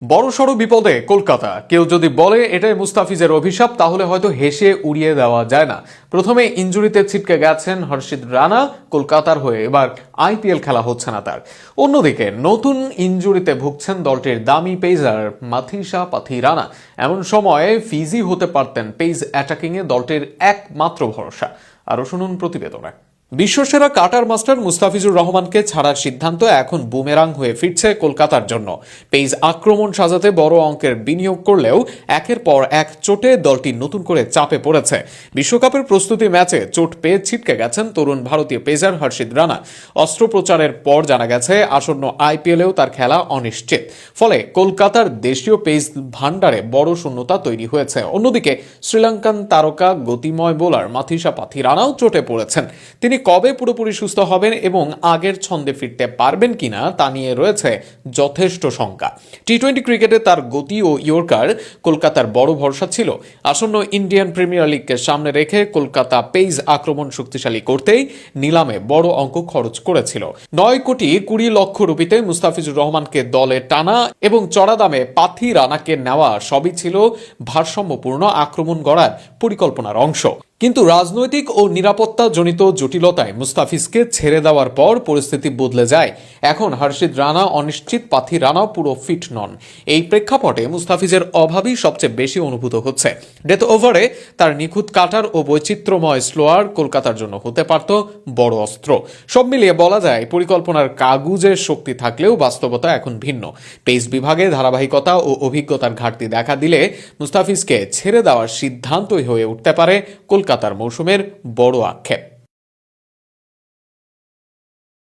বড়সড় বিপদে কলকাতা। কেউ যদি বলে এটাই মুস্তাফিজের অভিশাপ তাহলে হয়তো হেসে উড়িয়ে দেওয়া যায় না। প্রথমে ইনজুরিতে ছিটকে গেছেন হর্ষিত রানা কলকাতার হয়ে, এবার আইপিএল খেলা হচ্ছে না তার। অন্যদিকে নতুন ইনজুরিতে ভুগছেন দলটির দামি পেসার মাথিসা পাথিরানা। এমন সময়ে ফিজি হতে পারতেন পেস অ্যাটাকিংয়ে দলটির একমাত্র ভরসা। আরও শুনুন প্রতিবেদনে। বিশ্বসেরা কাটার মাস্টার মুস্তাফিজুর রহমানকে ছাড়ার সিদ্ধান্ত এখন বুমেরাং হয়ে ফিরছে কলকাতার জন্য। পেস আক্রমণ সাজাতে বড় অঙ্কের বিনিয়োগ করলেও একের পর এক চোটে দলটি নতুন করে চাপে পড়েছে। বিশ্বকাপের প্রস্তুতি ম্যাচে চোট পেয়ে ছিটকে গেছেন তরুণ ভারতীয় পেসার হর্ষিত রানা। অস্ত্রোপচারের পর জানা গেছে আসন্ন আইপিএলেও তার খেলা অনিশ্চিত। ফলে কলকাতার দেশীয় পেস ভান্ডারে বড় শূন্যতা তৈরি হয়েছে। অন্যদিকে শ্রীলঙ্কান তারকা গতিময় বোলার মাথিসা পাথিরানাও চোটে পড়েছেন। তিনি কবে পুরোপুরি সুস্থ হবেন এবং আগের ছন্দে ফিরতে পারবেন কিনা তা নিয়ে রয়েছে যথেষ্ট শঙ্কা। টি-20 ক্রিকেটে তার গতি ও ইয়র্কার কলকাতার বড় ভরসা ছিল। আসন্ন ইন্ডিয়ান প্রিমিয়ার লিগকে সামনে রেখে কলকাতা পেস আক্রমণ শক্তিশালী করতেই নিলামে বড় অঙ্ক খরচ করেছিল। 9,20,00,000 রুপিতে মুস্তাফিজুর রহমানকে দলে টানা এবং চড়া দামে পাথিরানাকে নেওয়া সবই ছিল ভারসাম্যপূর্ণ আক্রমণ গড়ার পরিকল্পনার অংশ। কিন্তু রাজনৈতিক ও নিরাপত্তা জনিত জটিলতায় মুস্তাফিজকে ছেড়ে দেওয়ার পর পরিস্থিতি বদলে যায়। এখন হর্ষিত রানা অনিশ্চিত, পাথিরানাও পুরো ফিট নন। এই প্রেক্ষাপটে মুস্তাফিজের অভাবই সবচেয়ে বেশি অনুভূত হচ্ছে। ডেথ ওভারে তার নিখুঁত কাটার ও বৈচিত্র্যময় স্লোয়ার কলকাতার জন্য হতে পারত বড় অস্ত্র। সব মিলিয়ে বলা যায় পরিকল্পনার কাগুজের শক্তি থাকলেও বাস্তবতা এখন ভিন্ন। পেস বিভাগে ধারাবাহিকতা ও অভিজ্ঞতার ঘাটতি দেখা দিলে মুস্তাফিজকে ছেড়ে দেওয়ার সিদ্ধান্তই হয়ে উঠতে পারে কলকাতার মৌসুমের বড় আক্ষেপ।